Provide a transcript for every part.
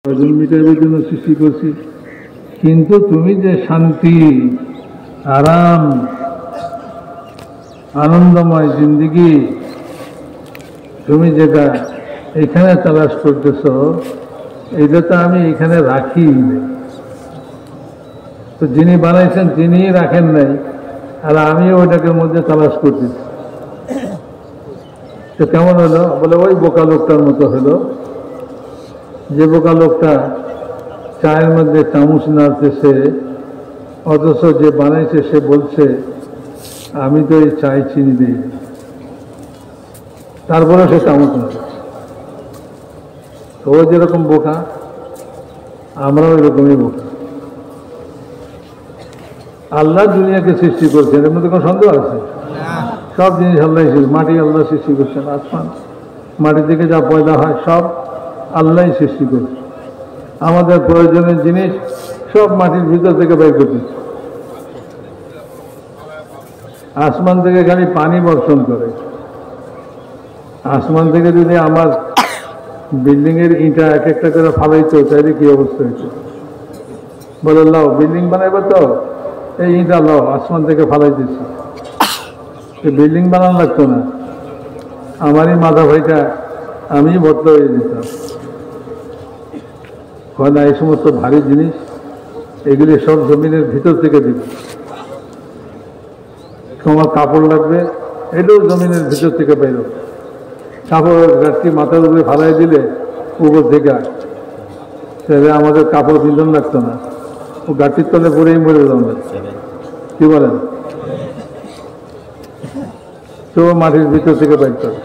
প্রয়োজন মিটাইবার জন্য সৃষ্টি করছি, কিন্তু তুমি যে শান্তি, আরাম, আনন্দময় জিন্দিগি তুমি যেটা এখানে তালাশ করতেছ, এটা তো আমি এখানে রাখি নাই। তো যিনি বানাইছেন তিনিই রাখেন নাই, আর আমিও ওইটাকে মধ্যে তালাশ করতেছি। তো কেমন হলো? বলে ওই বোকা লোকটার মতো হলো, যে বোকা লোকটা চায়ের মধ্যে চামচ নাড়তেছে, অথচ যে বানাইছে সে বলছে আমি তো এই চায় চিনি দিই, তারপরে সে চামচ নাড়ছে। তো ও যেরকম বোকা, আমরাও এরকমই বোকা। আল্লাহ দুনিয়াকে সৃষ্টি করছেন, এর মধ্যে কোনো সন্দেহ আছে? সব জিনিস আল্লাহ, মাটি আল্লাহ সৃষ্টি করছেন, আসমান মাটি থেকে যা পয়দা হয় সব আল্লাহ সৃষ্টি করছে। আমাদের প্রয়োজনের জিনিস সব মাটির ভিতর থেকে বের করতেছে। আসমান থেকে খালি পানি বর্ষণ করে। আসমান থেকে যদি আমার বিল্ডিং এর ইটা এক একটা করে ফালাইতো, তাহলে কি অবস্থা হইতো? বলে লাও বিল্ডিং বানাইবে, তো এই ইটা লাও, আসমান থেকে ফালাই দিচ্ছি, বিল্ডিং বানানো লাগতো না। আমারই মাথা ভাইটা আমি ভর্ত হয়ে যেতাম। হয় না, এই সমস্ত ভারী জিনিস এগুলি সব জমিনের ভিতর থেকে দিবে। তোমার কাপড় লাগবে, এটাও জমিনের ভিতর থেকে বেরো। কাপড়ের গাছটি মাথার উপরে ফালাই দিলে উপর থেকে, তাহলে আমাদের কাপড় পিন্ধন লাগতো না, ও গাছটির তলে পরেই মরে যাওয়া যাচ্ছে। কি বলেন? তো মাটির ভিতর থেকে বের করে,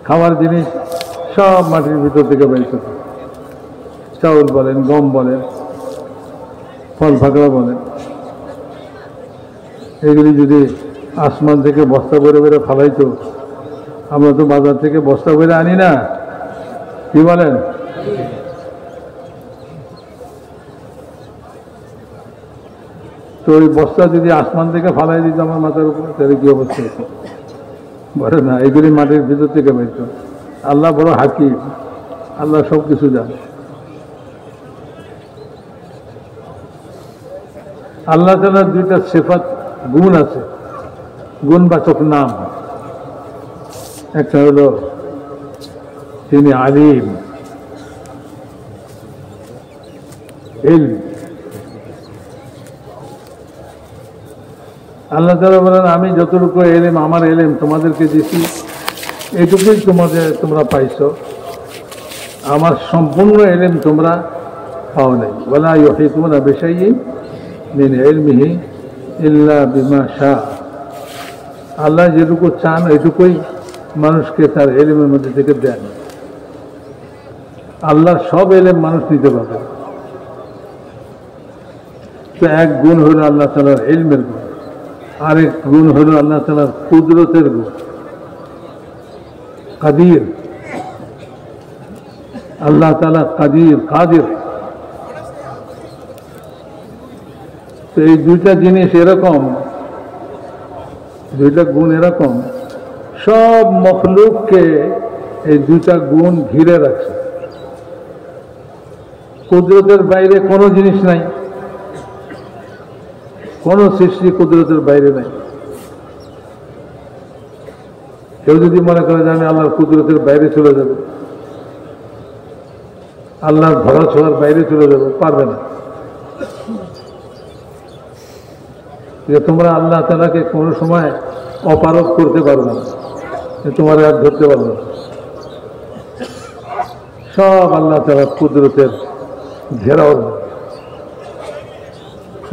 খাওয়ার জিনিস সব মাটির ভিতর থেকে বের করে, চাউল বলেন, গম বলেন, ফল ফাকড়া বলেন, এগুলি যদি আসমান থেকে বস্তা করে বেড়ে ফালাইতো, আমরা তো বাজার থেকে বস্তা করে আনি না। কি বলেন? তো ওই বস্তা যদি আসমান থেকে ফালাই দিত আমার মাথার উপরে, তাহলে কি অবস্থা হতো? বলে না, এগুলি মাটির ভিতর থেকে বেরত। আল্লাহ বড় হাকিম, আল্লাহ সব কিছু জানে। আল্লাহ তাআলার দুইটা সিফাত, গুণ আছে, গুণবাচক নাম। একটা হলো তিনি আলিম, ইলম। আল্লাহ তাআলা বলেন আমি যতটুকু এলেম, আমার এলেম তোমাদেরকে দিছি, এটুকুই তোমরা পাইছো, আমার সম্পূর্ণ এলেম তোমরা পাও নাই। ওয়ালা ইউহিতুনা বিশাইইন মিন ইলমিহি ইল্লা বিমা শাআ। আল্লাহ যেটুকু চান এটুকুই মানুষকে তার এলেমের মধ্যে থেকে দেন। আল্লাহর সব এলেম মানুষ নিতে পারবে। তো এক গুণ হলো আল্লাহ তাআলার ইলমের গুণ, আরেক গুণ হলো আল্লাহ তাআলার কুদরতের গুণ, কাদির। আল্লাহ তাআলা কাদির, কাদির। তো এই দুইটা জিনিস এরকম, দুইটা গুণ এরকম, সব মখলুককে এই দুইটা গুণ ঘিরে রাখছে। কুদরতের বাইরে কোনো জিনিস নাই, কোন সৃষ্টি কুদরতের বাইরে নাই। কেউ যদি মনে করে যে আমি আল্লাহর কুদরতের বাইরে চলে যাব, আল্লাহর ধরা ছোঁয়ার বাইরে চলে যাব, পারবে না। যে তোমরা আল্লাহ তাআলাকে কোনো সময় অপারগ করতে পারবে না, তোমার আর ধরতে পারবে না। সব আল্লাহ তাআলার কুদরতের ঘেরাও,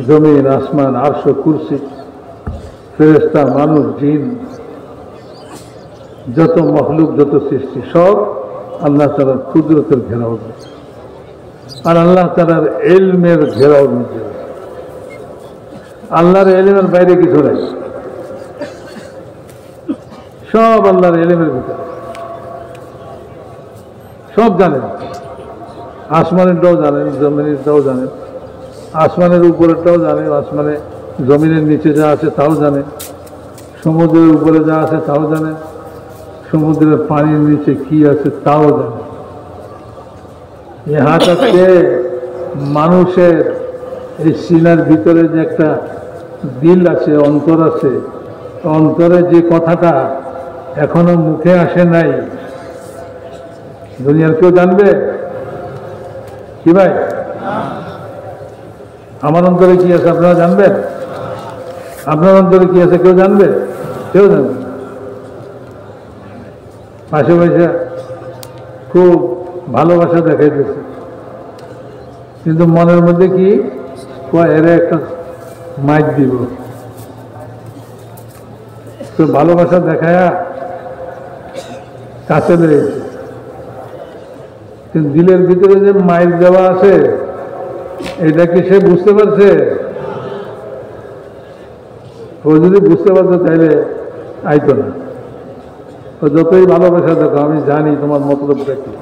জমিন, আসমান, আরশ, কুরসি, ফেরেশতা, মানুষ, জিন, যত মখলুক, যত সৃষ্টি, সব আল্লাহ তাআলার কুদরতের ঘেরাও, আর আল্লাহ তাআলার ইলমের ঘেরাও মধ্যে। আল্লাহর ইলমের বাইরে কিছু নাই, সব আল্লাহর ইলমের ভিতরে। সব জানেন, আসমানেরটাও জানেন, জমিনেরটাও জানেন, আসমানের উপরেরটাও জানেন, আসমানে জমিনের নিচে যা আছে তাও জানেন, সমুদ্রের উপরে যা আছে তাও জানেন, সমুদ্রের পানির নিচে কি আছে তাও জানেন। ইহা থেকে মানুষের এই সিনার ভিতরে যে একটা দিল আছে, অন্তর আছে, অন্তরে যে কথাটা এখনো মুখে আসে নাই, দুনিয়ার কেউ জানবে কি ভাই? আমার অন্তরে কি আছে আপনারা জানবেন? আপনার অন্তরে কি আছে কেউ জানবে? কেউ জানবে না। পাশে পাশে খুব ভালোবাসা দেখাইতেছে, কিন্তু মনের মধ্যে কি এর একটা মাইক দিব, তো ভালোবাসা দেখায়া কাছে লেগেছে, কিন্তু দিলের ভিতরে যে মাইক দেওয়া আছে এটা কি সে বুঝতে পারছে? ও যদি বুঝতে পারতো তাইলে আইতো না। ও যতই ভালোবাসা দেখো, আমি জানি তোমার মতলবটা কি,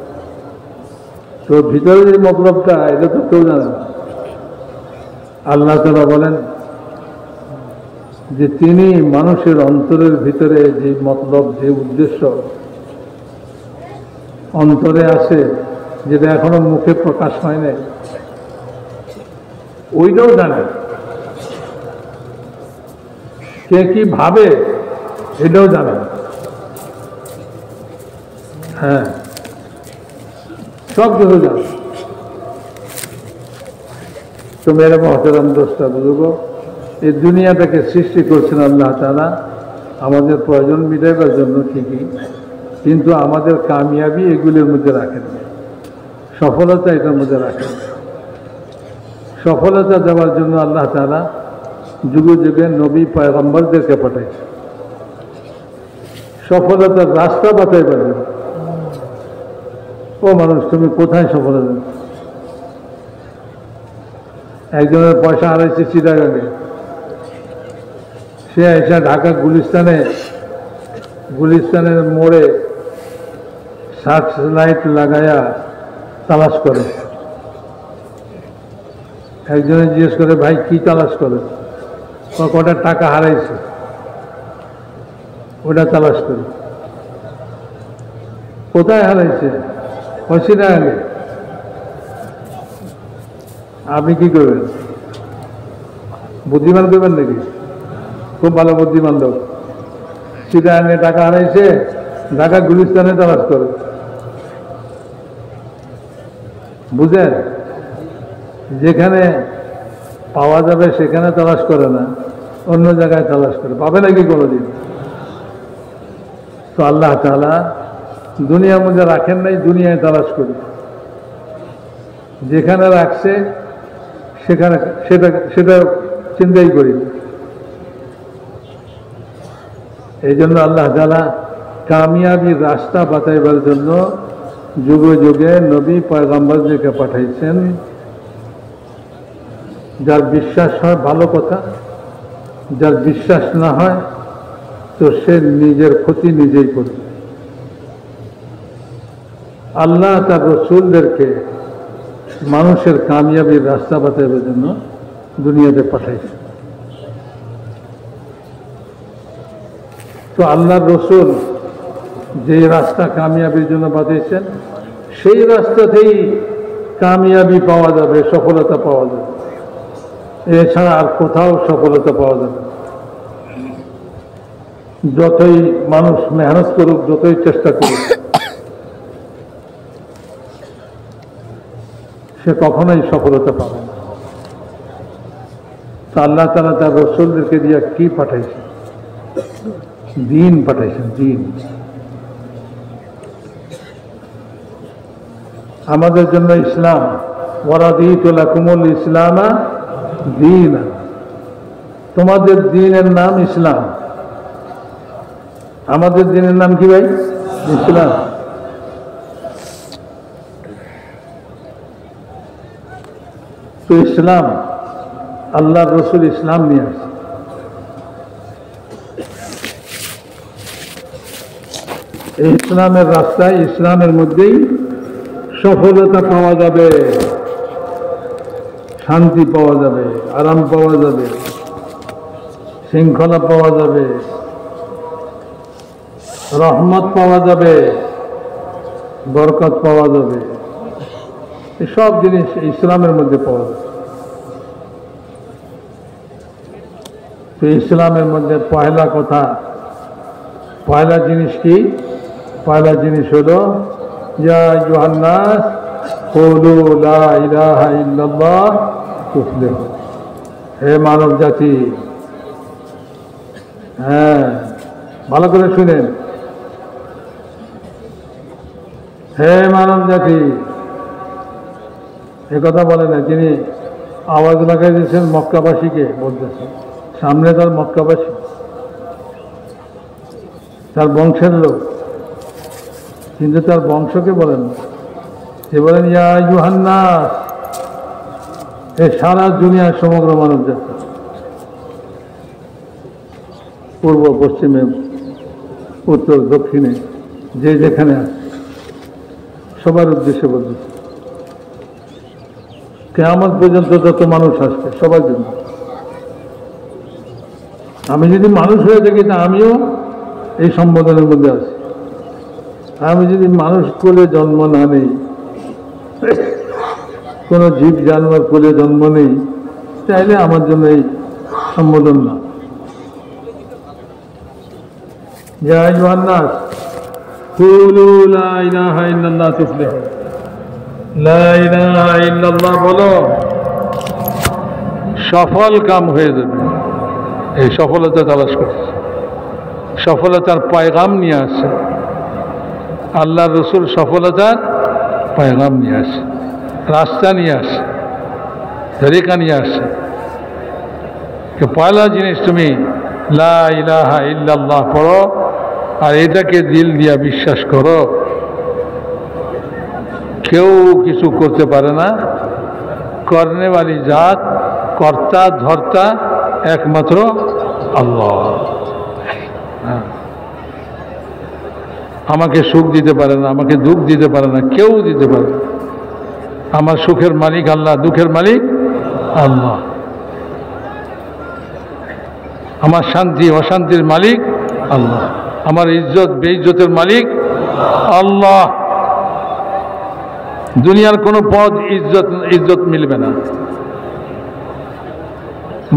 তো ভিতরে যে মতলবটা এটা তো কেউ জানে না। আল্লাহ তাআলা বলেন যে তিনি মানুষের অন্তরের ভিতরে যে মতলব, যে উদ্দেশ্য অন্তরে আছে, যেটা এখনো মুখে প্রকাশ হয় নাই, ওইটাও জানে। কে কি ভাবে এটাও জানে। হ্যাঁ, সব কিছু জানে। তো মেরে মহতরম দোস্তা বুঝবো, এই দুনিয়াটাকে সৃষ্টি করছেন আল্লাহ তাআলা আমাদের প্রয়োজন মিটাইবার জন্য ঠিকই, কিন্তু আমাদের কামিয়াবি এগুলির মধ্যে রাখেন, সফলতা এটার মধ্যে রাখেন। সফলতা দেওয়ার জন্য আল্লাহ তাআলা যুগে যুগে নবী পয়গম্বরদেরকে পাঠাইছে, সফলতার রাস্তা বাতাই পারবে। ও মানুষ, তুমি কোথায় সফলতা? একজনের পয়সা হারাইছে চিটাগাঙে, সে এসে ঢাকা গুলিস্তানের মোড়ে সার্চ লাইট লাগায়া তালাশ করে। একজনে জিজ্ঞেস করে, ভাই কি তালাশ করে? কটা টাকা হারাইছে, ওটা তালাশ করে। কোথায় হারাইছে? চিটাগাঙে। আপনি কি করবেন? বুদ্ধিমান করবেন নাকি? খুব ভালো বুদ্ধিমান লোক। চিটাগাঙে টাকা হারাইছে, ঢাকা গুলিস্তানে তালাশ করে। বুঝেন, যেখানে পাওয়া যাবে সেখানে তালাশ করে না, অন্য জায়গায় তালাশ করে। পাবে নাকি কোনোদিন? তো আল্লাহ তাআলা দুনিয়ার মধ্যে রাখেন নাই, দুনিয়ায় তালাশ করি। যেখানে রাখছে সেখানে সেটা চিন্তাই করি। এই জন্য আল্লাহ তাআলা কামিয়াবির রাস্তা বাতাইবার জন্য যুগে যুগে নবী পয়গম্বরদেরকে পাঠাইছেন। যার বিশ্বাস হয় ভালো কথা, যার বিশ্বাস না হয় তো সে নিজের ক্ষতি নিজেই করবে। আল্লাহ তার রসুলদেরকে মানুষের কামিয়াবির রাস্তা বাতাইবার জন্য দুনিয়াতে পাঠাইছে। তো আল্লাহর রসুল যে রাস্তা কামিয়াবির জন্য বাতাইছেন, সেই রাস্তাতেই কামিয়াবি পাওয়া যাবে, সফলতা পাওয়া যাবে। এছাড়া আর কোথাও সফলতা পাওয়া যাবে না। যতই মানুষ মেহনত করুক, যতই চেষ্টা করুক, সে কখনোই সফলতা পাবে না। তো আল্লাহ তাআলা তার রসুলদেরকে দিয়ে কি পাঠাইছেন? দিন পাঠাইছেন, দিন। আমাদের জন্য ইসলাম, ওয়ারাদিতু লাকুমুল ইসলামা দীনা, তোমাদের দিনের নাম ইসলাম। আমাদের দিনের নাম কি ভাই? ইসলাম। তো ইসলাম, আল্লাহর রসুল ইসলাম নিয়ে আসে। এই ইসলামের রাস্তায়, ইসলামের মধ্যেই সফলতা পাওয়া যাবে, শান্তি পাওয়া যাবে, আরাম পাওয়া যাবে, শৃঙ্খলা পাওয়া যাবে, রহমত পাওয়া যাবে, বরকত পাওয়া যাবে। সব জিনিস ইসলামের মধ্যে পাওয়া যায়। তো ইসলামের মধ্যে পয়লা কথা, পয়লা জিনিস কি? পয়লা জিনিস হলো ইয়া আইয়ুহান নাস কুলু লা ইলাহা ইল্লাল্লাহ তুফলিহু। হে মানব জাতি, হ্যাঁ ভালো করে শুনেন, হে মানব জাতি, এ কথা বলে না, যিনি আওয়াজ লাগাই দিয়েছেন মক্কাবাসীকে বলতেছেন, সামনে তার মক্কাবাসী, তার বংশের লোক, কিন্তু তার বংশকে বলেন না। যে বলেন ইয়া আইয়ুহান নাস, এ সারা দুনিয়ার সমগ্র মানব জাতি, পূর্ব পশ্চিমে উত্তর দক্ষিণে যে যেখানে আছে সবার উদ্দেশ্যে বলতেছে। কিয়ামত পর্যন্ত যত মানুষ আসবে সবার জন্য। আমি যদি মানুষ হয়ে থাকি তা আমিও এই সম্বোধনের মধ্যে আছি। আমি যদি মানুষ কোলে জন্ম না নেই, কোনো জীব জানোয়ার কোলে জন্ম নেই, তাইলে আমার জন্য এই সম্বোধন না। ইয়া আইয়ুহান নাস কুলু লা ইলাহা ইল্লাল্লাহ তুফলিহু। লা ইলাহা ইল্লাল্লাহ বলো, সফল কাম হয়ে যাবে। এই সফলতা তালাশ করছে, সফলতার পয়গাম নিয়ে আসে। আল্লাহ রসুল সফলতার পয়গাম নিয়ে আসে, রাস্তা নিয়ে আসে, তরিকা নিয়ে আসে। পয়লা জিনিস তুমি লা ইলাহা ইল্লাল্লাহ পড়ো, আর এটাকে দিল দিয়া বিশ্বাস করো কেউ কিছু করতে পারে না, করনেওয়ালি জাত, কর্তা ধর্তা একমাত্র আল্লাহ। আমাকে সুখ দিতে পারে না, আমাকে দুঃখ দিতে পারে না, কেউ দিতে পারে না। আমার সুখের মালিক আল্লাহ, দুঃখের মালিক আল্লাহ। আমার শান্তি অশান্তির মালিক আল্লাহ, আমার ইজ্জত বেইজ্জতের মালিক আল্লাহ। দুনিয়ার কোনো পদ ইজ্জত মিলবে না,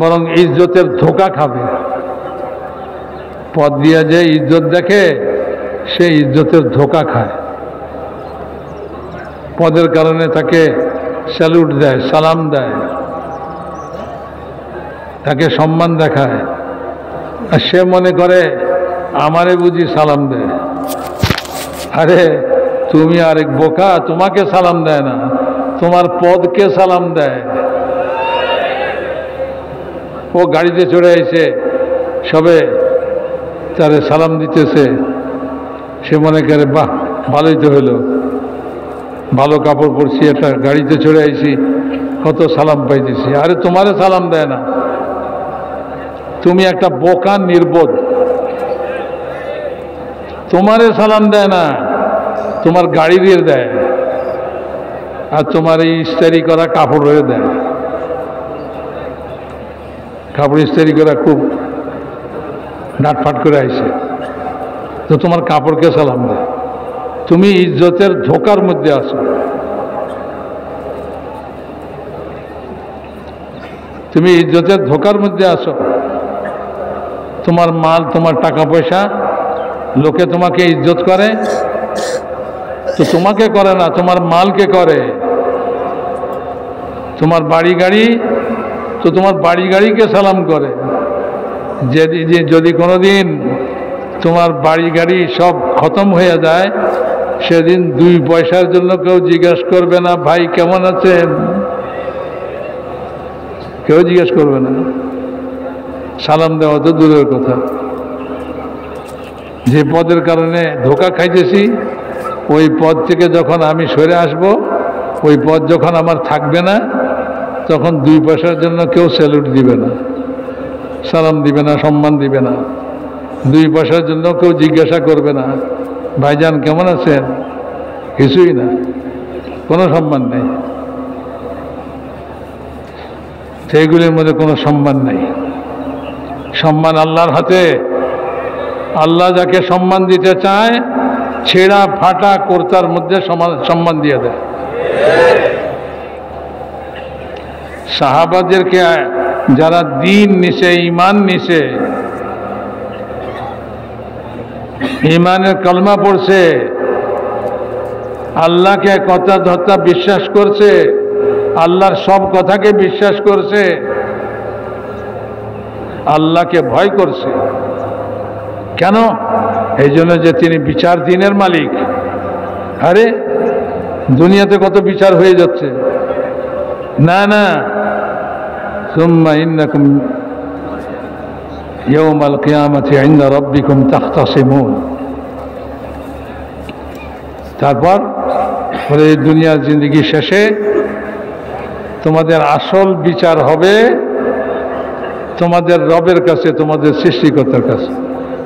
বরং ইজ্জতের ধোঁকা খাবে। পদ দিয়া যে ইজ্জত দেখে সে ইজ্জতের ধোঁকা খায়। পদের কারণে তাকে স্যালুট দেয়, সালাম দেয়, তাকে সম্মান দেখায়, আর সে মনে করে আমারে বুঝি সালাম দেয়। আরে তুমি আরেক বোকা, তোমাকে সালাম দেয় না, তোমার পদকে সালাম দেয়। ও গাড়িতে চড়ে এসে সবে তারে সালাম দিতেছে, সে মনে করে বাহ ভালোই তো হলো, ভালো কাপড় পরছি, একটা গাড়িতে চড়ে আইছি, কত সালাম পাইতেছি। আরে তোমারে সালাম দেয় না, তুমি একটা বোকা নির্বোধ, তোমারে সালাম দেয় না, তোমার গাড়ি দিয়ে দেয়, আর তোমার এই ইস্তারি করা কাপড় হয়ে দেয়। কাপড় ইস্তারি করা খুব ডাটফাট করে আইছে, তো তোমার কাপড়কে সালাম দেয়। তুমি ইজ্জতের ধোকার মধ্যে আছো। তুমি ইজ্জতের ধোকার মধ্যে আছো। তোমার মাল, তোমার টাকা পয়সা, লোকে তোমাকে ইজ্জত করে, তো তোমাকে করে না, তোমার মালকে করে। তোমার বাড়ি গাড়ি, তো তোমার বাড়ি গাড়িকে সালাম করে। যদি কোনোদিন তোমার বাড়ি গাড়ি সব খতম হয়ে যায়, সেদিন 2 পয়সার জন্য কেউ জিজ্ঞেস করবে না ভাই কেমন আছেন, কেউ জিজ্ঞেস করবে না। সালাম দেওয়া তো দূরের কথা। যে পদের কারণে ধোঁকা খাইতেছি, ওই পদ থেকে যখন আমি সরে আসব, ওই পদ যখন আমার থাকবে না, তখন 2 পয়সার জন্য কেউ স্যালুট দিবে না, সালাম দিবে না, সম্মান দিবে না। 2 পয়সার জন্য কেউ জিজ্ঞাসা করবে না ভাইজান কেমন আছেন, কিছুই না, কোনো সম্মান নেই। সেইগুলির মধ্যে কোনো সম্মান নেই। সম্মান আল্লাহর হাতে। আল্লাহ যাকে সম্মান দিতে চায়, ছেঁড়া ফাটা কর্তার মধ্যে সম্মান দিয়ে দেয়। সাহাবাদেরকে যারা দিন নিছে, ঈমান নিছে, ঈমানের কলমা পড়ছে, আল্লাহকে কথা ধর্তা বিশ্বাস করছে, আল্লাহর সব কথাকে বিশ্বাস করছে, আল্লাহকে ভয় করছে। কেন? এই জন্য যে তিনি বিচার দিনের মালিক। আরে দুনিয়াতে কত বিচার হয়ে যাচ্ছে। না না, সুম্মা ইন্নাকুম ইয়াউমাল কিয়ামাতি ইনদা রাব্বিকুম তাখতাসিমুন। তারপর এই দুনিয়ার জিন্দেগি শেষে তোমাদের আসল বিচার হবে তোমাদের রবের কাছে, তোমাদের সৃষ্টিকর্তার কাছে,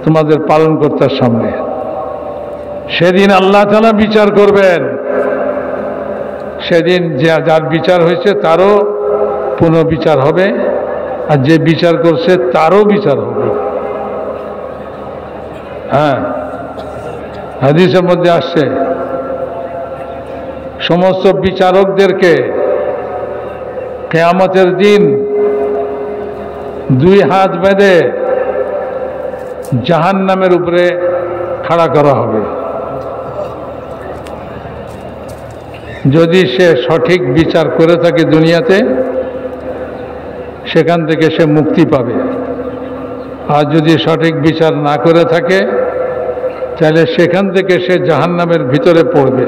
তোমাদের পালনকর্তার সামনে। সেদিন আল্লাহ তাআলা বিচার করবেন। সেদিন যার বিচার হয়েছে তারও পুনর্বিচার হবে, আর যে বিচার করছে তারও বিচার হবে। হ্যাঁ, হাদিসের মধ্যে আসছে সমস্ত বিচারকদেরকে কিয়ামতের দিন দুই হাত বেঁধে জাহান্নামের উপরে খাড়া করা হবে। যদি সে সঠিক বিচার করে থাকে দুনিয়াতে, সেখান থেকে সে মুক্তি পাবে। আর যদি সঠিক বিচার না করে থাকে, তাহলে সেখান থেকে সে জাহান্নামের ভিতরে পড়বে।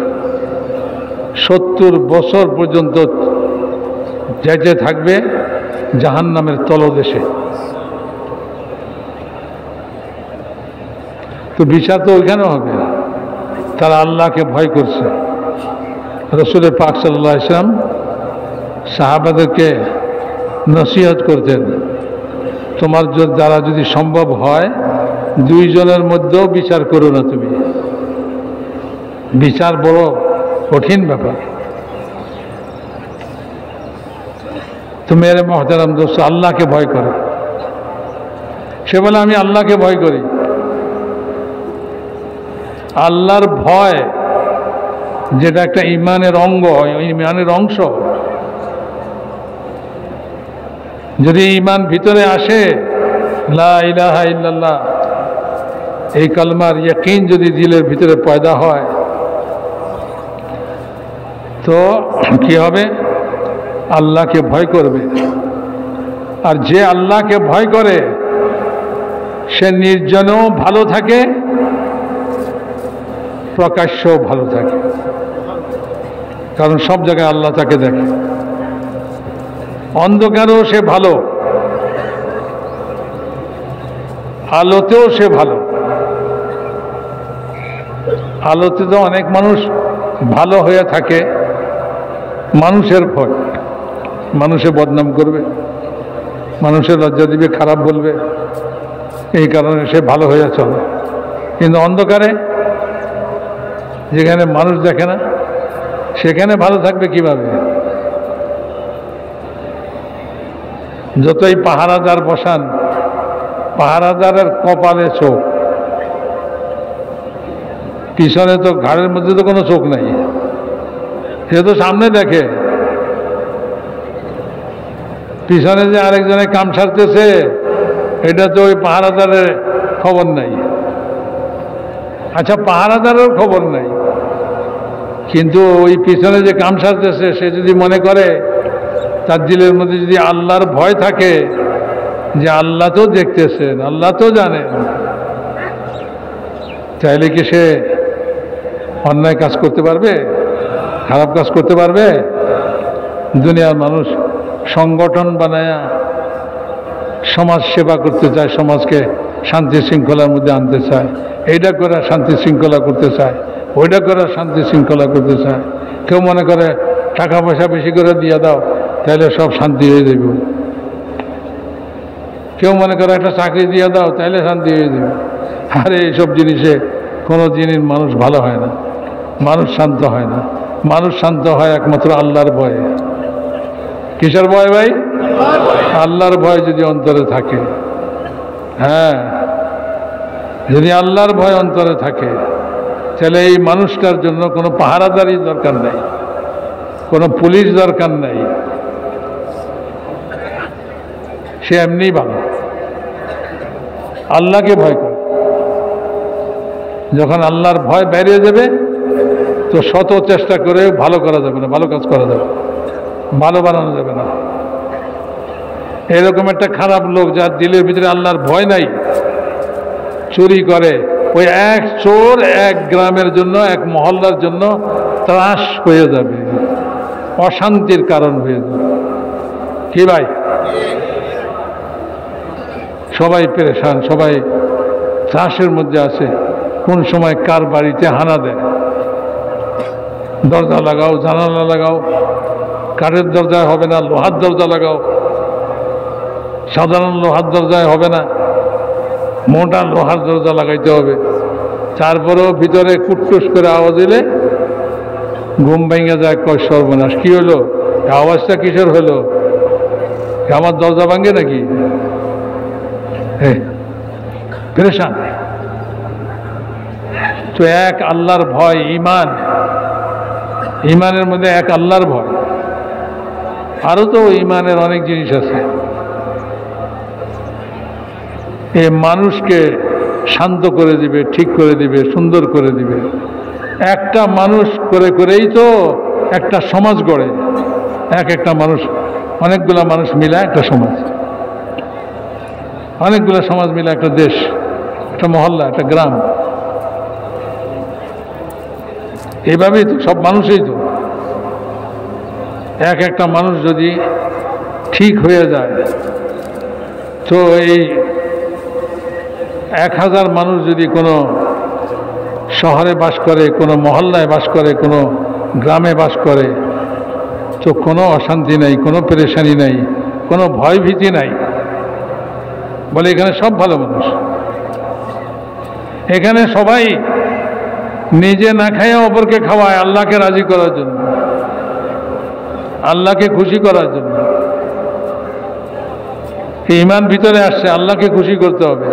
70 বছর পর্যন্ত যেতে থাকবে জাহান্নামের তলদেশে। তো বিচার তো ওইখানে হবে। তারা আল্লাহকে ভয় করছে। রাসূল পাক সাল্লাল্লাহু আলাইহি ওয়াসাল্লাম সাহাবাদেরকে নসিহত করতেন, তোমার দ্বারা যদি সম্ভব হয় দুইজনের মধ্যেও বিচার করো না। তুমি বিচার বড় কঠিন ব্যাপার। তো মেরে মহতারাম দোস্ত, আল্লাহকে ভয় করে। সে বলে আমি আল্লাহকে ভয় করি। আল্লাহর ভয় যেটা একটা ঈমানের অঙ্গ, ঈমানের অংশ। যদি ঈমান ভিতরে আসে, লা ইলাহা ইল্লাল্লাহ এই কালমার ইয়াকিন যদি দিলের ভিতরে পয়দা হয়, তো কি হবে? আল্লাহকে ভয় করবে। আর যে আল্লাহকে ভয় করে সে নির্জনেও ভালো থাকে, প্রকাশ্যেও ভালো থাকে। কারণ সব জায়গায় আল্লাহ তাকে দেখে। অন্ধকারেও সে ভালো, আলোতেও সে ভালো। আলোতে তো অনেক মানুষ ভালো হয়ে থাকে, মানুষের ভয়, মানুষে বদনাম করবে, মানুষের লজ্জা দিবে, খারাপ বলবে, এই কারণে সে ভালো হয়ে চলে। কিন্তু অন্ধকারে যেখানে মানুষ দেখে না, সেখানে ভালো থাকবে কিভাবে? যতই পাহারাদার বসান, পাহারাদারের কপালে চোখ, পিছনে তো ঘাড়ের মধ্যে তো কোনো চোখ নাই। সে তো সামনে দেখে, পিছনে যে আরেকজনে কাম সারতেছে এটা তো ওই পাহারাদারের খবর নাই। আচ্ছা, পাহারাদারের খবর নাই, কিন্তু ওই পিছনে যে কাম সারতেছে সে যদি মনে করে, তার দিলের মধ্যে যদি আল্লাহর ভয় থাকে যে আল্লাহ তো দেখতেছেন, আল্লাহ তো জানেন, চাইলে কি সে অন্যায় কাজ করতে পারবে? খারাপ কাজ করতে পারবে? দুনিয়ার মানুষ সংগঠন বানায়া সমাজ সেবা করতে চায়, সমাজকে শান্তি শৃঙ্খলার মধ্যে আনতে চায়, এইটা করে শান্তি শৃঙ্খলা করতে চায়, ওইটা করে শান্তি শৃঙ্খলা করতে চায়। কেউ মনে করে টাকা পয়সা বেশি করে দিয়ে দাও তাহলে সব শান্তি হয়ে যাবে। কেউ মনে করে একটা চাকরি দিয়ে দাও তাহলে শান্তি হয়ে যাবে। আরে এইসব জিনিসে কোনো জিনিস মানুষ ভালো হয় না, মানুষ শান্ত হয় না। মানুষ শান্ত হয় একমাত্র আল্লাহর ভয়ে। কিসের ভয় ভাই? আল্লাহর ভয় যদি অন্তরে থাকে, হ্যাঁ, যদি আল্লাহর ভয় অন্তরে থাকে, তাহলে এই মানুষটার জন্য কোনো পাহারাদারি দরকার নেই, কোনো পুলিশ দরকার নেই। সে এমনিই ভালো। আল্লাহকে ভয় করে, যখন আল্লাহর ভয় বেরিয়ে যাবে তো শত চেষ্টা করে ভালো করা যাবে না, ভালো কাজ করা যাবে, ভালো বানানো যাবে না। এরকম একটা খারাপ লোক যার দিলের ভিতরে আল্লাহর ভয় নাই, চুরি করে, ওই এক চোর এক গ্রামের জন্য, এক মহল্লার জন্য ত্রাস হয়ে যাবে, অশান্তির কারণ হয়ে যাবে। কি ভাই, সবাই পেরেশান, সবাই ত্রাসের মধ্যে আছে। কোন সময় কার বাড়িতে হানা দেয়, দরজা লাগাও, জানালা লাগাও, কাঠের দরজায় হবে না, লোহার দরজা লাগাও, সাধারণ লোহার দরজায় হবে না, মোটা লোহার দরজা লাগাইতে হবে। তারপরেও ভিতরে কুটকুস করে আওয়াজ দিলে ঘুম ভেঙে যায়, কয় সর্বনাশ, কি হলো, আওয়াজটা কিসের হলো, আমার দরজা ভাঙে নাকি? পেরেশান। তো এক আল্লাহর ভয়, ইমান, ইমানের মধ্যে এক আল্লাহর ভয়। আরো তো ইমানের অনেক জিনিস আছে। এ মানুষকে শান্ত করে দিবে, ঠিক করে দিবে, সুন্দর করে দিবে। একটা মানুষ করে করেই তো একটা সমাজ গড়ে। একটা মানুষ, অনেকগুলা মানুষ মিলে একটা সমাজ, অনেকগুলা সমাজ মিলে একটা দেশ, একটা মহল্লা, একটা গ্রাম। এইভাবেই তো সব মানুষই তো, একটা মানুষ যদি ঠিক হয়ে যায় তো এই 1000 মানুষ যদি কোনো শহরে বাস করে, কোনো মহল্লায় বাস করে, কোনো গ্রামে বাস করে, তো কোনো অশান্তি নাই, কোনো পেরেশানি নাই, কোনো ভয় ভীতি নাই। বলে এখানে সব ভালো মানুষ, এখানে সবাই নিজে না খাইয়া অপরকে খাওয়ায় আল্লাহকে রাজি করার জন্য, আল্লাহকে খুশি করার জন্য। ঈমান ভিতরে আসছে, আল্লাহকে খুশি করতে হবে।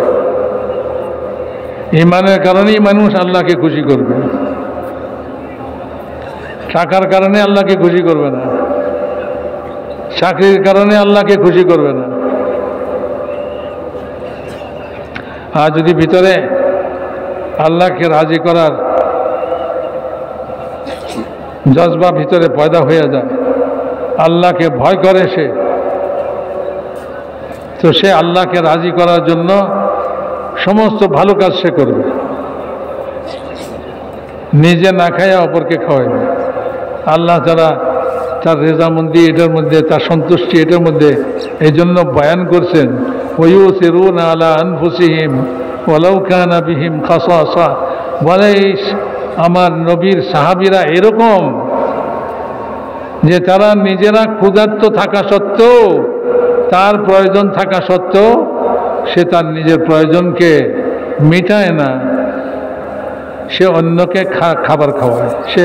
ঈমানের কারণেই মানুষ আল্লাহকে খুশি করবে, টাকার কারণে আল্লাহকে খুশি করবে না, চাকরির কারণে আল্লাহকে খুশি করবে না। আর যদি ভিতরে আল্লাহকে রাজি করার জজবা ভিতরে পয়দা হয়ে যায়, আল্লাহকে ভয় করে সে, তো সে আল্লাহকে রাজি করার জন্য সমস্ত ভালো কাজ সে করবে, নিজে না খাইয়া অপরকে খাওয়াইবে। আল্লাহ তারা তার রেজামন্দি এটার মধ্যে, তার সন্তুষ্টি এটার মধ্যে এই জন্য বয়ান করছেন, ওয়ুসিরুনা আলা আনফুসিহিম ওয়ালাউ কানা বিহিম খাসাসা। বলে আমার নবীর সাহাবীরা এরকম যে তারা নিজেরা ক্ষুধার্ত থাকা সত্ত্বেও, তার প্রয়োজন থাকা সত্ত্বেও সে তার নিজের প্রয়োজনকে মিটায় না, সে অন্যকে খাবার খাওয়ায়। সে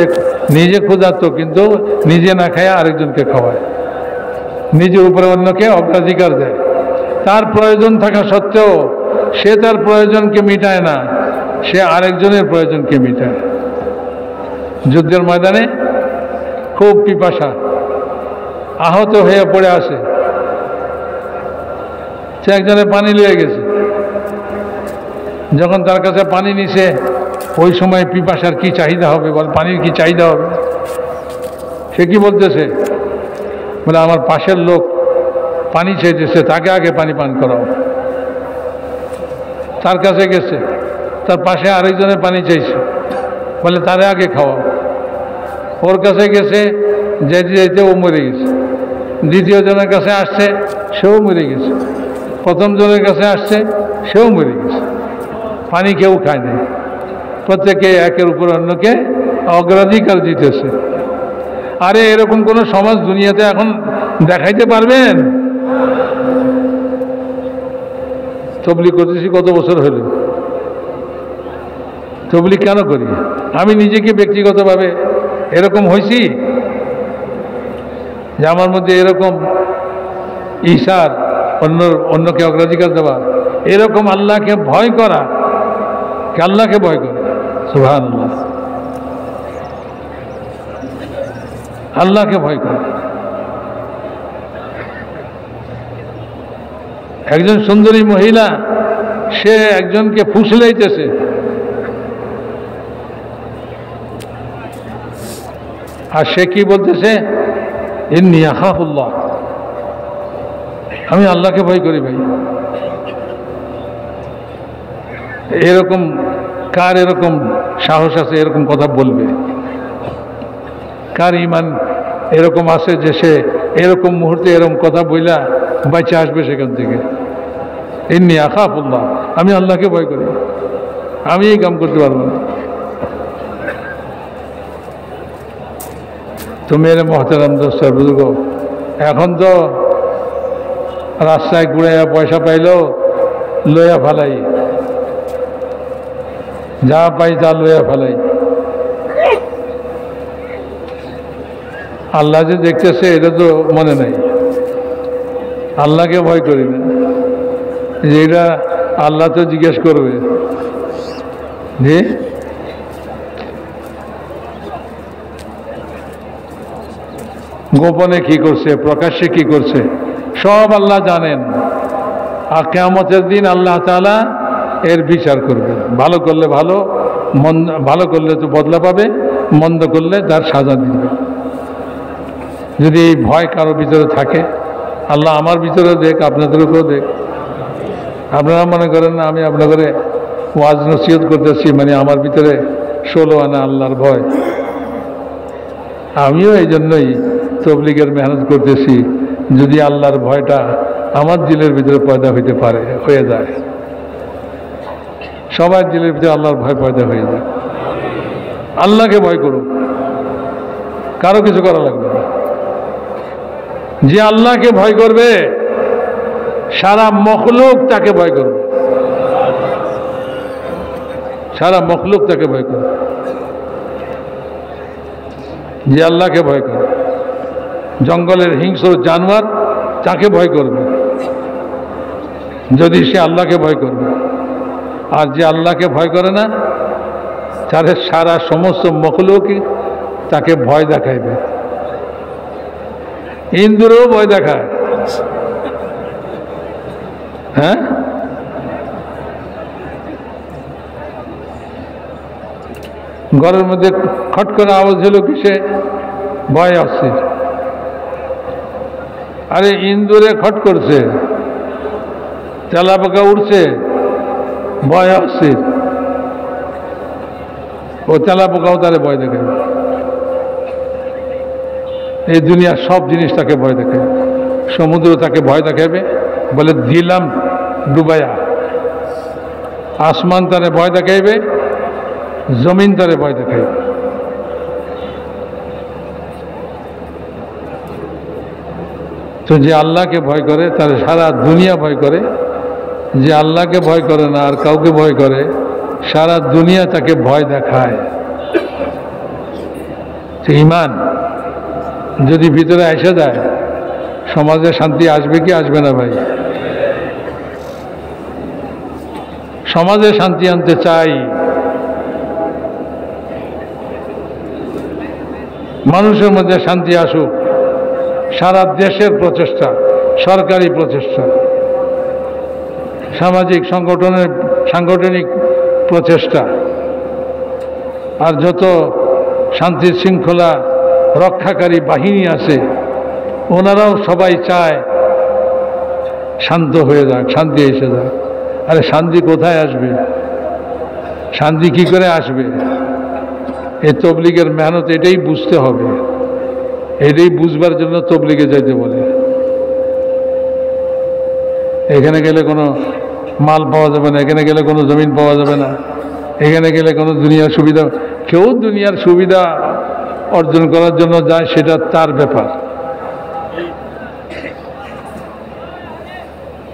নিজে ক্ষুধার্ত কিন্তু নিজে না খায় আরেকজনকে খাওয়ায়, নিজের উপরে অন্যকে অগ্রাধিকার দেয়। তার প্রয়োজন থাকা সত্ত্বেও সে তার প্রয়োজনকে মিটায় না, সে আরেকজনের প্রয়োজনকে মিটায়। যুদ্ধের ময়দানে খুব পিপাসা, আহত হয়ে পড়ে আসে, সে একজনের পানি লিয়ে গেছে। যখন তার কাছে পানি নিছে, ওই সময় পিপাসার কি চাহিদা হবে, বল পানির কি চাহিদা হবে, সে কি বলতেছে, বলে আমার পাশের লোক পানি চাইতেছে, তাকে আগে পানি পান করাও। তার কাছে গেছে, তার পাশে আরেকজনের পানি চাইছে, বলে তারে আগে খাওয়াও। ওর কাছে গেছে, যেতে যেতে ও মরে গেছে। দ্বিতীয় জনের কাছে আসছে, সেও মরে গেছে। প্রথম জনের কাছে আসছে, সেও মরে গেছে। পানি কেউ খায় না, প্রত্যেকে একের উপর অন্যকে অগ্রাধিকার দিতেছে। আরে এরকম কোন সমাজ দুনিয়াতে এখন দেখাইতে পারবেন? তবলিগ করতেছি কত বছর হলো, তবলিগ কেন করি? আমি নিজেকে ব্যক্তিগতভাবে এরকম হয়েছি যে আমার মধ্যে এরকম ঈশার, অন্যকে অগ্রাধিকার দেওয়া, এরকম আল্লাহকে ভয় করা, আল্লাহকে ভয় করে। সুবহানাল্লাহ, আল্লাহকে ভয় করে। একজন সুন্দরী মহিলা সে একজনকে ফুসলাইতেছে, আর সে কি বলতেছে, ইন্নী আখাফুল্লাহ, আমি আল্লাহকে ভয় করি। ভাই এরকম কার এরকম সাহস আছে এরকম কথা বলবে? কার ইমান এরকম আছে যে সে এরকম মুহূর্তে এরকম কথা বইলা বাইচে আসবে সেখান থেকে? ইন্নী আখাফুল্লাহ, আমি আল্লাহকে ভয় করি, আমি এই কাম করতে পারবো না। তো মেরে মহতারাম দোস্ত বুজুর্গ, এখন তো রাস্তায় ঘুরাইয়া পয়সা পাইলেও লইয়া ফেলাই, যা পাই তা লইয়া ফেলাই। আল্লাহ যে দেখতেছে এটা তো মনে নাই, আল্লাহকে ভয় করি না, যে এটা আল্লাহ তো জিজ্ঞেস করবে যে গোপনে কি করছে, প্রকাশ্যে কি করছে, সব আল্লাহ জানেন। আর কিয়ামতের দিন আল্লাহ তাআলা এর বিচার করবে। ভালো করলে ভালো, ভালো করলে তো বদলা পাবে, মন্দ করলে তার সাজা দিবে। যদি এই ভয় কারো ভিতরে থাকে, আল্লাহ আমার ভিতরে দেখ, আপনাদেরকেও দেখ। আপনারা মনে করেন না আমি আপনাদের ওয়াজ নসিহত করতেছি মানে আমার ভিতরে 16 আনা আল্লাহর ভয়। আমিও এই জন্যই তবলিগের মেহনত করতেছি, যদি আল্লাহর ভয়টা আমার দিলের ভিতরে পয়দা হইতে পারে, হয়ে যায়। সবার দিলের ভিতরে আল্লাহর ভয় পয়দা হয়ে যায়। আল্লাহকে ভয় করুন, কারো কিছু করা লাগবে না। যে আল্লাহকে ভয় করবে সারা মখলুক তাকে ভয় করবে, সারা মখলুক তাকে ভয় করবে। যে আল্লাহকে ভয় করে, জঙ্গলের হিংস্র জানোয়ার তাকে ভয় করবে যদি সে আল্লাহকে ভয় করবে। আর যে আল্লাহকে ভয় করে না, তার সারা সমস্ত মখলুকই তাকে ভয় দেখাইবে। ইন্দ্রও ভয় দেখায়, হ্যাঁ। ঘরের মধ্যে খট করে আওয়াজ হলো কিসে? ভয় আসছে। আরে ইন্দুরে খট করছে, তেলাপোকা উঠছে, ভয় আসছে। ও তেলাপোকাও তারে ভয় দেখায়। এই দুনিয়ার সব জিনিস তাকে ভয় দেখায়। সমুদ্র তাকে ভয় দেখাবে, বলে দিলাম ডুবাইয়া। আসমান তারে ভয় দেখাইবে, জমিন তারে ভয় দেখাইবে। তো যে আল্লাহকে ভয় করে তার সারা দুনিয়া ভয় করে। যে আল্লাহকে ভয় করে না আর কাউকে ভয় করে, সারা দুনিয়া তাকে ভয় দেখায়। ঈমান যদি ভিতরে এসে যায়, সমাজে শান্তি আসবে কি আসবে না? ভাই, সমাজে শান্তি আনতে চাই, মানুষের মধ্যে শান্তি আসুক। সারা দেশের প্রচেষ্টা, সরকারি প্রচেষ্টা, সামাজিক সাংগঠনিক প্রচেষ্টা, আর যত শান্তি শৃঙ্খলা রক্ষাকারী বাহিনী আছে, ওনারাও সবাই চায় শান্ত হয়ে যাক, শান্তি এসে যাক। আরে শান্তি কোথায় আসবে? শান্তি কি করে আসবে? এই তবলিগের মেহনত এটাই বুঝতে হবে। এটাই বুঝবার জন্য তবলিগে যাইতে বলে। এখানে গেলে কোনো মাল পাওয়া যাবে না, এখানে গেলে কোনো জমিন পাওয়া যাবে না, এখানে গেলে কোনো দুনিয়ার সুবিধা। কেউ দুনিয়ার সুবিধা অর্জন করার জন্য যায়, সেটা তার ব্যাপার।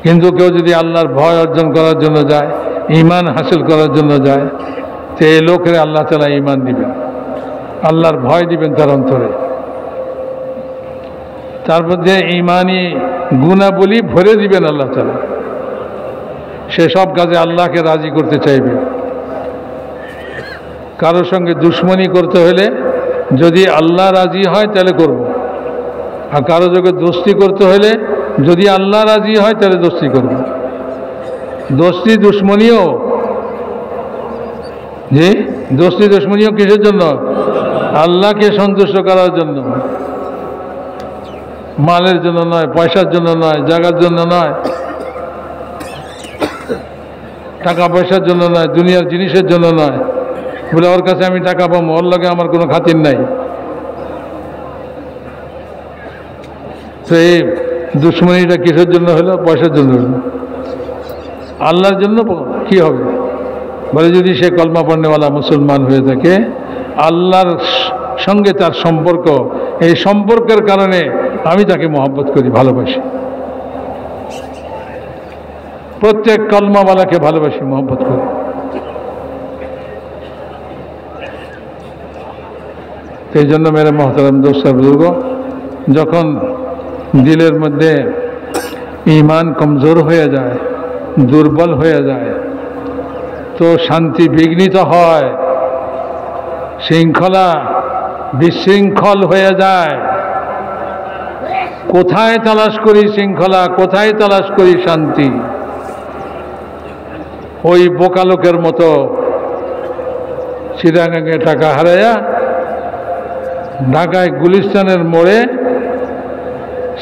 কিন্তু কেউ যদি আল্লাহর ভয় অর্জন করার জন্য যায়, ঈমান হাসিল করার জন্য যায়, তো এই লোকের আল্লাহ তাআলা ঈমান দিবেন, আল্লাহর ভয় দিবেন তার অন্তরে। তার মধ্যে ঈমানি গুণাবলী ভরে দিবেন আল্লাহ তাআলা। সে সব কাজে আল্লাহকে রাজি করতে চাইবে। কারোর সঙ্গে দুশ্মনী করতে হলে যদি আল্লাহ রাজি হয় তাহলে করব, আর কারো সঙ্গে দোস্তি করতে হলে যদি আল্লাহ রাজি হয় তাহলে দোস্তি করবে। দোস্তি দুশ্মনীও, জি, দোস্তি দুশ্মনীও কিসের জন্য? আল্লাহকে সন্তুষ্ট করার জন্য, মালের জন্য নয়, পয়সার জন্য নয়, জায়গার জন্য নয়, টাকা পয়সার জন্য নয়, দুনিয়ার জিনিসের জন্য নয়। বলে ওর কাছে আমি টাকা পাবো, ওর লগে আমার কোনো খাতির নাই। তো এই দুশ্মনীটা কিসের জন্য হলো? পয়সার জন্য হলো। আল্লাহর জন্য কি হবে? বলে যদি সে কলমা পড়নেওয়ালা মুসলমান হয়ে থাকে, আল্লাহর সঙ্গে তার সম্পর্ক, এই সম্পর্কের কারণে আমি তাকে মহব্বত করি, ভালোবাসি। প্রত্যেক কলমাওয়ালাকে ভালোবাসি, মহব্বত করি। এই জন্য মেরে মহতারাম দোস্ত বুজুর্গ, যখন দিলের মধ্যে ঈমান কমজোর হয়ে যায়, দুর্বল হয়ে যায়, তো শান্তি বিঘ্নিত হয়, শৃঙ্খলা বিশৃঙ্খল হয়ে যায়। কোথায় তালাশ করি শৃঙ্খলা, কোথায় তালাশ করি শান্তি? ওই বোকা লোকের মতো চিটাগাঙে টাকা হারাইয়া ঢাকায় গুলিস্তানের মোড়ে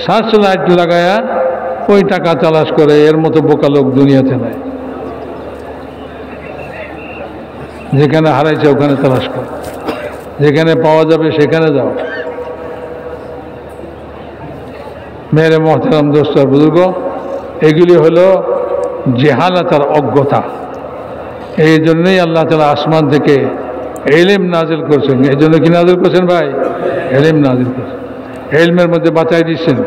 সার্চ লাইট লাগায়া ওই টাকা তালাশ করে, এর মতো বোকা লোক দুনিয়াতে নাই। যেখানে হারাইছে ওখানে তালাশ করো, যেখানে পাওয়া যাবে সেখানে যাও। মেরে মহতারাম দোস্ত বুজুর্গ, এগুলি হলো জেহালাত আর অজ্ঞতা। এই জন্যই আল্লাহ তাআলা আসমান থেকে ইলম নাজিল করছেন। এই জন্য কি নাজিল করছেন ভাই? ইলম নাজিল করছেন, ইলমের মধ্যে বাঁচাই দিচ্ছেন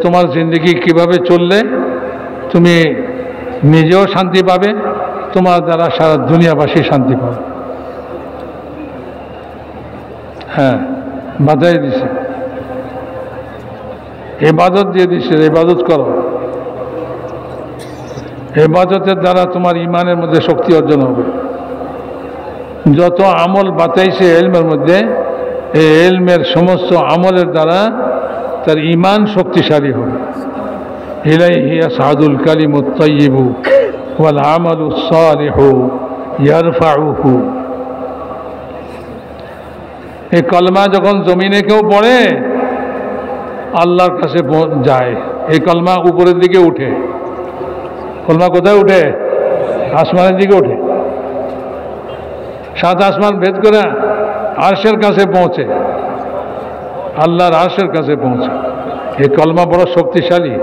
তোমার জিন্দগি কিভাবে চললে তুমি নিজেও শান্তি পাবে, তোমার দ্বারা সারা দুনিয়াবাসী শান্তি পাবে। হ্যাঁ, বাঁচাই দিছে, ইবাদত দিয়ে দিচ্ছে, ইবাদত করো। ইবাদতের দ্বারা তোমার ইমানের মধ্যে শক্তি অর্জন হবে। যত আমল বাতাইছে ইলমের মধ্যে, এই ইলমের সমস্ত আমলের দ্বারা তার ইমান শক্তিশালী হবে। ইলাইহি ইয়াসআদুল কালিমুত তাইয়্যিবু ওয়াল আমালুস সালিহু ইয়ারফাউহু। এই কলমা যখন জমিনে কেউ পড়ে, আল্লাহর কাছে যায়। এই কলমা উপরের দিকে উঠে। কলমা কোথায় উঠে? আসমানের দিকে উঠে, সাত আসমান ভেদ করে আরশের কাছে পৌঁছে, আল্লাহর আরশের কাছে পৌঁছে। এই কলমা বড় শক্তিশালী।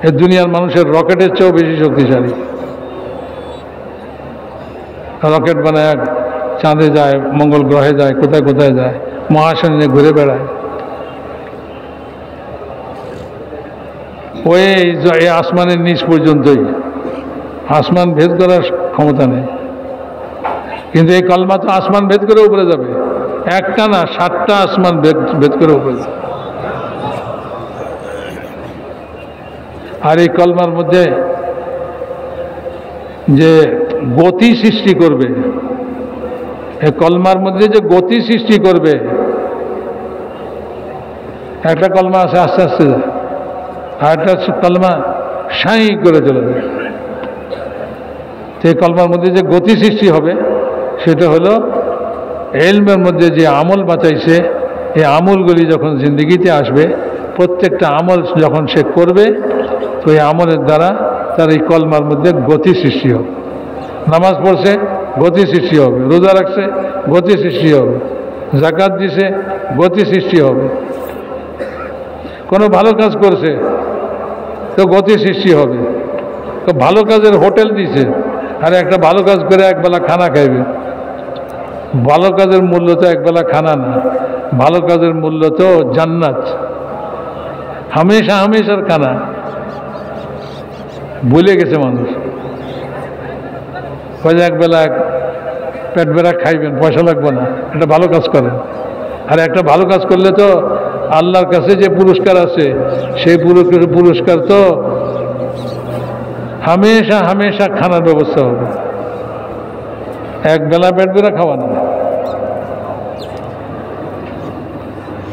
এই দুনিয়ার মানুষের রকেটের চেয়েও বেশি শক্তিশালী। রকেট বানায় চাঁদে যায়, মঙ্গল গ্রহে যায়, কোথায় কোথায় যায়, মহাশূন্যে ঘুরে বেড়ায়। ওই আসমানের নিচ পর্যন্তই, আসমান ভেদ করার ক্ষমতা নেই। কিন্তু এই কলমা তো আসমান ভেদ করে উপরে যাবে, একটা না 7টা আসমান ভেদ করে উপরে যাবে। আর এই কলমার মধ্যে যে গতি সৃষ্টি করবে, এই কলমার মধ্যে যে গতি সৃষ্টি করবে, একটা কলমা আছে আস্তে আস্তে যায়, আর একটা কলমা সাই করে চলে যায়। সেই কলমার মধ্যে যে গতি সৃষ্টি হবে, সেটা হলো ইলমের মধ্যে যে আমল বাঁচাইছে, এই আমলগুলি যখন জিন্দগিতে আসবে, প্রত্যেকটা আমল যখন সে করবে, তো এই আমলের দ্বারা তার এই কলমার মধ্যে গতি সৃষ্টি হবে। নামাজ পড়ছে, গতি সৃষ্টি হবে। রোজা রাখছে, গতি সৃষ্টি হবে। যাকাত দিছে, গতি সৃষ্টি হবে। কোনো ভালো কাজ করছে, তো গতি সৃষ্টি হবে। তো ভালো কাজের হোটেল দিছে, আর একটা ভালো কাজ করে একবেলা খানা খাইবে। ভালো কাজের মূল্য তো একবেলা খানা না, ভালো কাজের মূল্য তো জান্নাত, হামেশা হামেশার খানা। ভুলে গেছে মানুষ। একবেলা পেট বেড়া খাইবেন, পয়সা লাগবে না, একটা ভালো কাজ করেন। আর একটা ভালো কাজ করলে তো আল্লাহর কাছে যে পুরস্কার আছে, সেই পুরস্কার তো হামেশা হামেশা খানার ব্যবস্থা হবে, একবেলা পেট বেড়া খাওয়া না।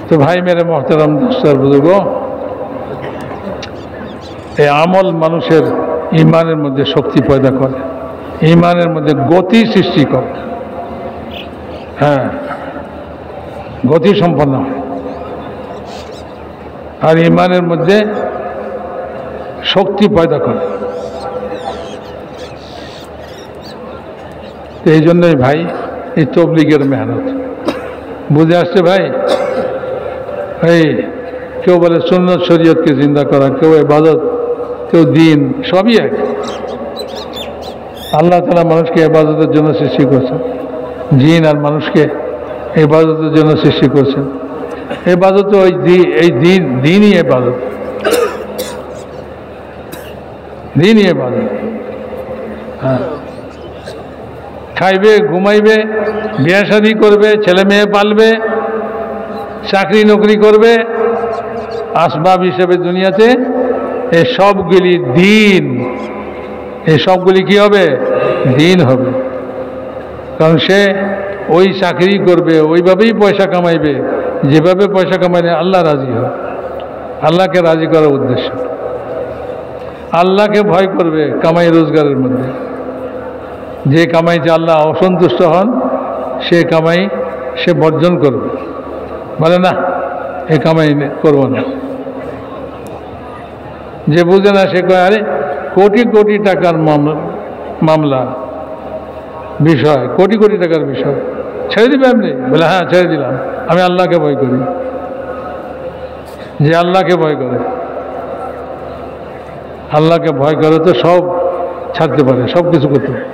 तो भाई मेरे मोहतरम दोस्त बुजुर्गों, এই আমল মানুষের ইমানের মধ্যে শক্তি পয়দা করে, ইমানের মধ্যে গতি সৃষ্টি করে, হ্যাঁ গতি সম্পন্ন হয়, আর ইমানের মধ্যে শক্তি পয়দা করে। এই জন্যই ভাই এই তবলিগের মেহনত বুঝে আসছে ভাই। এই কেউ বলে সুন্নত শরীয়তকে জিন্দা করা, কেউ ইবাদত, কেউ দিন, সবই এক। আল্লাহ তাআলা মানুষকে ইবাদতের জন্য সৃষ্টি করছেন, জিন আর মানুষকে ইবাদতের জন্য সৃষ্টি করছেন। ইবাদত ওই দিনই ইবাদত, দিনই ইবাদত। হ্যাঁ, খাইবে, ঘুমাইবে, বিয়ে শাদী করবে, ছেলে মেয়ে পালবে, চাকরি নকরি করবে, আসবাব হিসেবে দুনিয়াতে এই সবগুলি দিন, এই সবগুলি কি হবে? দিন হবে। কারণ সে ওই চাকরি করবে, ওইভাবেই পয়সা কামাইবে যেভাবে পয়সা কামাইলে আল্লাহ রাজি হয়, আল্লাহকে রাজি করার উদ্দেশ্য। আল্লাহকে ভয় করবে কামাই রোজগারের মধ্যে। যে কামাইতে আল্লাহ অসন্তুষ্ট হন সে কামাই সে বর্জন করবে, বলে না এ কামাই করব না। যে বুঝে না সে কয় আরে কোটি কোটি টাকার মামলা বিষয়, কোটি কোটি টাকার বিষয়, ছেড়ে দিবে আপনি? বলে হ্যাঁ ছেড়ে দিলাম, আমি আল্লাহকে ভয় করি। যে আল্লাহকে ভয় করে, আল্লাহকে ভয় করে তো সব ছাড়তে পারে, সব কিছু করতে পারে।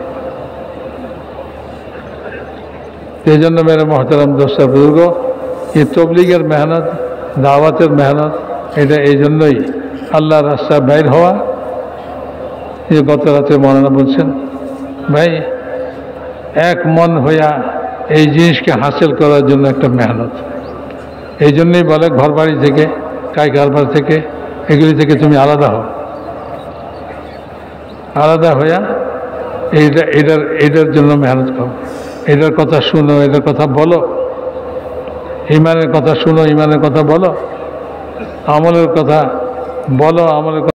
এই জন্য মেরে মোহতারাম দোস্ত বুজুর্গ, এই তবলিগের মেহনত, দাওয়াতের মেহনত, এটা এই জন্যই আল্লাহর রাস্তায় বাইর হওয়া। যে গত রাতে মৌলানা বলছেন ভাই এক মন হইয়া এই জিনিসকে হাসিল করার জন্য একটা মেহনত। এই জন্যই বলে ঘর বাড়ি থেকে, কাই কারবার থেকে, এগুলি থেকে তুমি আলাদা হও, আলাদা হইয়া এটার জন্য মেহনত করো, এটার কথা শুনো, এটার কথা বলো, ইমানের কথা শুনো, ইমানের কথা বলো, আমলের কথা বলো, আমলের